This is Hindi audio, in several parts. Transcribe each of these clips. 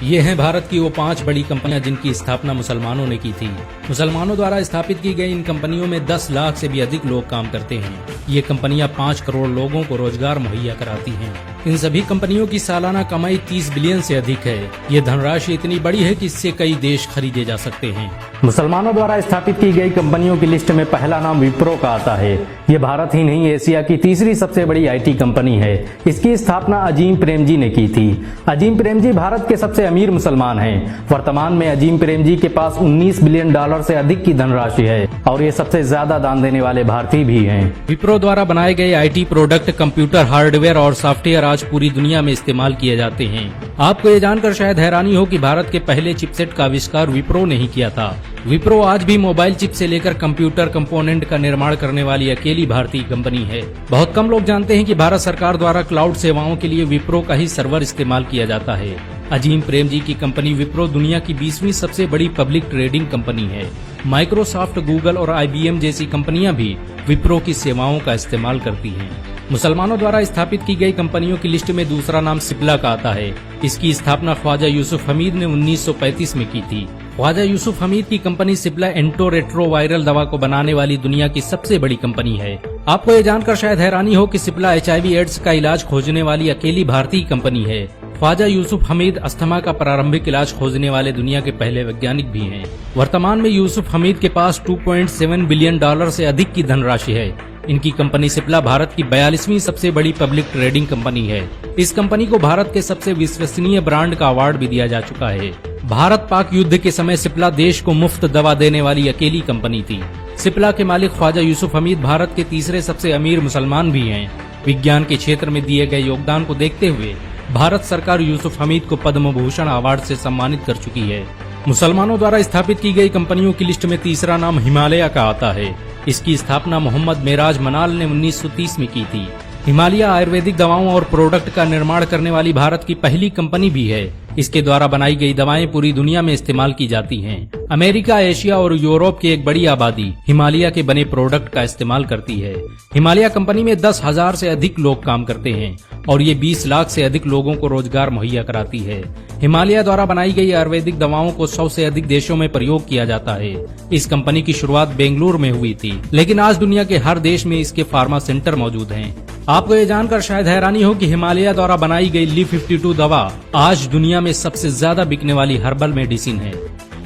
ये हैं भारत की वो 5 बड़ी कंपनियां जिनकी स्थापना मुसलमानों ने की थी। मुसलमानों द्वारा स्थापित की गई इन कंपनियों में 10 लाख से भी अधिक लोग काम करते हैं। ये कंपनियां 5 करोड़ लोगों को रोजगार मुहैया कराती हैं। इन सभी कंपनियों की सालाना कमाई 30 बिलियन से अधिक है। ये धनराशि इतनी बड़ी है कि इससे कई देश खरीदे जा सकते हैं। मुसलमानों द्वारा स्थापित की गई कंपनियों की लिस्ट में पहला नाम विप्रो का आता है। ये भारत ही नहीं एशिया की तीसरी सबसे बड़ी IT कंपनी है। इसकी स्थापना अजीम प्रेमजी ने की थी। अजीम प्रेमजी भारत के सबसे अमीर मुसलमान हैं। वर्तमान में अजीम प्रेमजी के पास $19 बिलियन से अधिक की धनराशि है और ये सबसे ज्यादा दान देने वाले भारतीय भी हैं। विप्रो द्वारा बनाए गए IT प्रोडक्ट, कंप्यूटर, हार्डवेयर और सॉफ्टवेयर आज पूरी दुनिया में इस्तेमाल किए जाते हैं। आपको ये जानकर शायद हैरानी हो कि भारत के पहले चिपसेट का आविष्कार विप्रो ने ही किया था। विप्रो आज भी मोबाइल चिप से लेकर कंप्यूटर कंपोनेंट का निर्माण करने वाली अकेली भारतीय कंपनी है। बहुत कम लोग जानते हैं कि भारत सरकार द्वारा क्लाउड सेवाओं के लिए विप्रो का ही सर्वर इस्तेमाल किया जाता है। अजीम प्रेमजी की कंपनी विप्रो दुनिया की 20वीं सबसे बड़ी पब्लिक ट्रेडिंग कंपनी है। माइक्रोसॉफ्ट, गूगल और IBM जैसी कंपनियां भी विप्रो की सेवाओं का इस्तेमाल करती हैं। मुसलमानों द्वारा स्थापित की गई कंपनियों की लिस्ट में दूसरा नाम सिप्ला का आता है। इसकी स्थापना ख्वाजा यूसुफ हमीद ने 1935 में की थी। ख्वाजा यूसुफ हमीद की कंपनी सिप्ला एंटो रेट्रोवायरल दवा को बनाने वाली दुनिया की सबसे बड़ी कंपनी है। आपको ये जानकर शायद हैरानी हो कि सिप्ला HIV एड्स का इलाज खोजने वाली अकेली भारतीय कंपनी है। ख्वाजा यूसुफ हमीद अस्थमा का प्रारंभिक इलाज खोजने वाले दुनिया के पहले वैज्ञानिक भी हैं। वर्तमान में यूसुफ हमीद के पास $2.7 बिलियन से अधिक की धनराशि है। इनकी कंपनी सिप्ला भारत की 42वीं सबसे बड़ी पब्लिक ट्रेडिंग कंपनी है। इस कंपनी को भारत के सबसे विश्वसनीय ब्रांड का अवार्ड भी दिया जा चुका है। भारत पाक युद्ध के समय सिप्ला देश को मुफ्त दवा देने वाली अकेली कंपनी थी। सिप्ला के मालिक ख्वाजा यूसुफ हमीद भारत के तीसरे सबसे अमीर मुसलमान भी हैं। विज्ञान के क्षेत्र में दिए गए योगदान को देखते हुए भारत सरकार यूसुफ हमीद को पद्म भूषण अवार्ड से सम्मानित कर चुकी है। मुसलमानों द्वारा स्थापित की गई कंपनियों की लिस्ट में तीसरा नाम हिमालय का आता है। इसकी स्थापना मोहम्मद मेराज मनाल ने 1930 में की थी। हिमालय आयुर्वेदिक दवाओं और प्रोडक्ट का निर्माण करने वाली भारत की पहली कंपनी भी है। इसके द्वारा बनाई गई दवाएं पूरी दुनिया में इस्तेमाल की जाती हैं। अमेरिका, एशिया और यूरोप की एक बड़ी आबादी हिमालय के बने प्रोडक्ट का इस्तेमाल करती है। हिमालय कंपनी में 10,000 से अधिक लोग काम करते हैं और ये 20 लाख से अधिक लोगों को रोजगार मुहैया कराती है। हिमालय द्वारा बनाई गई आयुर्वेदिक दवाओं को 100 से अधिक देशों में प्रयोग किया जाता है। इस कंपनी की शुरुआत बेंगलुरु में हुई थी, लेकिन आज दुनिया के हर देश में इसके फार्मा सेंटर मौजूद हैं। आपको ये जानकर शायद हैरानी हो कि हिमालय द्वारा बनाई गई Li-52 दवा आज दुनिया में सबसे ज्यादा बिकने वाली हर्बल मेडिसिन है।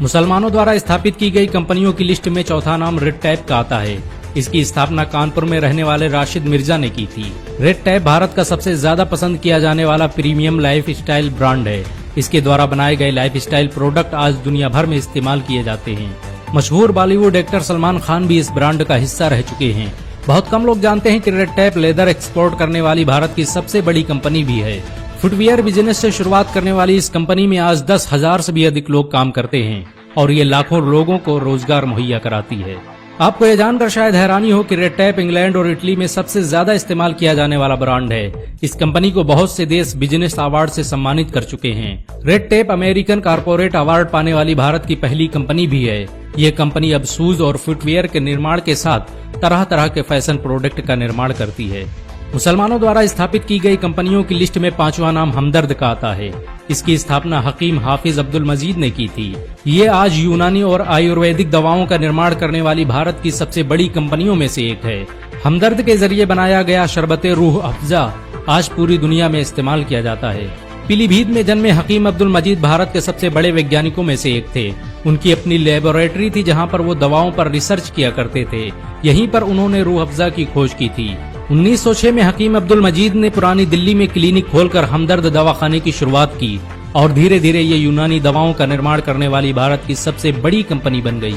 मुसलमानों द्वारा स्थापित की गई कंपनियों की लिस्ट में चौथा नाम रेड टैप का आता है। इसकी स्थापना कानपुर में रहने वाले राशिद मिर्जा ने की थी। रेड टैप भारत का सबसे ज्यादा पसंद किया जाने वाला प्रीमियम लाइफ स्टाइल ब्रांड है। इसके द्वारा बनाए गए लाइफ स्टाइल प्रोडक्ट आज दुनिया भर में इस्तेमाल किए जाते हैं। मशहूर बॉलीवुड एक्टर सलमान खान भी इस ब्रांड का हिस्सा रह चुके हैं। बहुत कम लोग जानते हैं कि रेड टैप लेदर एक्सपोर्ट करने वाली भारत की सबसे बड़ी कंपनी भी है। फुटवियर बिजनेस से शुरुआत करने वाली इस कंपनी में आज 10,000 से भी अधिक लोग काम करते हैं और ये लाखों लोगों को रोजगार मुहैया कराती है। आपको ये जानकर शायद हैरानी हो कि रेड टैप इंग्लैंड और इटली में सबसे ज्यादा इस्तेमाल किया जाने वाला ब्रांड है। इस कंपनी को बहुत से देश बिजनेस अवार्ड से सम्मानित कर चुके हैं। Red tap American corporate award पाने वाली भारत की पहली कंपनी भी है। ये कंपनी अब शूज और फुटवियर के निर्माण के साथ तरह तरह के फैशन प्रोडक्ट का निर्माण करती है। मुसलमानों द्वारा स्थापित की गई कंपनियों की लिस्ट में पांचवा नाम हमदर्द का आता है। इसकी स्थापना हकीम हाफिज अब्दुल मजीद ने की थी। ये आज यूनानी और आयुर्वेदिक दवाओं का निर्माण करने वाली भारत की सबसे बड़ी कंपनियों में से एक है। हमदर्द के जरिए बनाया गया शरबते रूह अफ़ज़ा आज पूरी दुनिया में इस्तेमाल किया जाता है। पीलीभीत में जन्मे हकीम अब्दुल मजीद भारत के सबसे बड़े वैज्ञानिकों में से एक थे। उनकी अपनी लेबोरेटरी थी जहां पर वो दवाओं पर रिसर्च किया करते थे। यहीं पर उन्होंने रूह अफ़ज़ा की खोज की थी। 1906 में हकीम अब्दुल मजीद ने पुरानी दिल्ली में क्लिनिक खोलकर हमदर्द दवाखाने की शुरुआत की और धीरे धीरे ये यूनानी दवाओं का निर्माण करने वाली भारत की सबसे बड़ी कंपनी बन गई।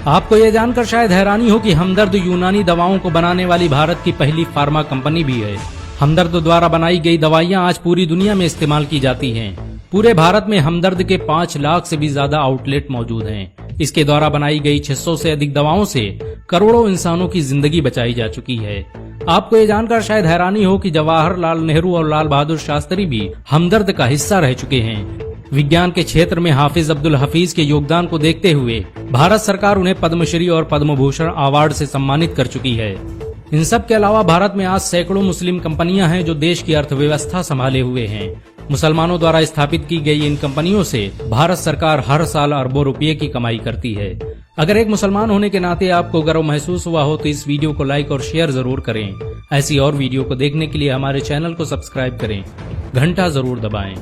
आपको ये जानकर शायद हैरानी हो कि हमदर्द यूनानी दवाओं को बनाने वाली भारत की पहली फार्मा कंपनी भी है। हमदर्द द्वारा बनाई गई दवाइयां आज पूरी दुनिया में इस्तेमाल की जाती हैं। पूरे भारत में हमदर्द के 5 लाख से भी ज्यादा आउटलेट मौजूद हैं। इसके द्वारा बनाई गई 600 से अधिक दवाओं से करोड़ों इंसानों की जिंदगी बचाई जा चुकी है। आपको ये जानकर शायद हैरानी हो कि जवाहरलाल नेहरू और लाल बहादुर शास्त्री भी हमदर्द का हिस्सा रह चुके हैं। विज्ञान के क्षेत्र में हाफिज अब्दुल हफीज के योगदान को देखते हुए भारत सरकार उन्हें पद्मश्री और पद्म भूषण अवार्ड से सम्मानित कर चुकी है। इन सब के अलावा भारत में आज सैकड़ों मुस्लिम कंपनियां हैं जो देश की अर्थव्यवस्था संभाले हुए हैं। मुसलमानों द्वारा स्थापित की गई इन कंपनियों से भारत सरकार हर साल अरबों रुपये की कमाई करती है। अगर एक मुसलमान होने के नाते आपको गर्व महसूस हुआ हो तो इस वीडियो को लाइक और शेयर जरूर करें। ऐसी और वीडियो को देखने के लिए हमारे चैनल को सब्सक्राइब करें, घंटा जरूर दबाएं।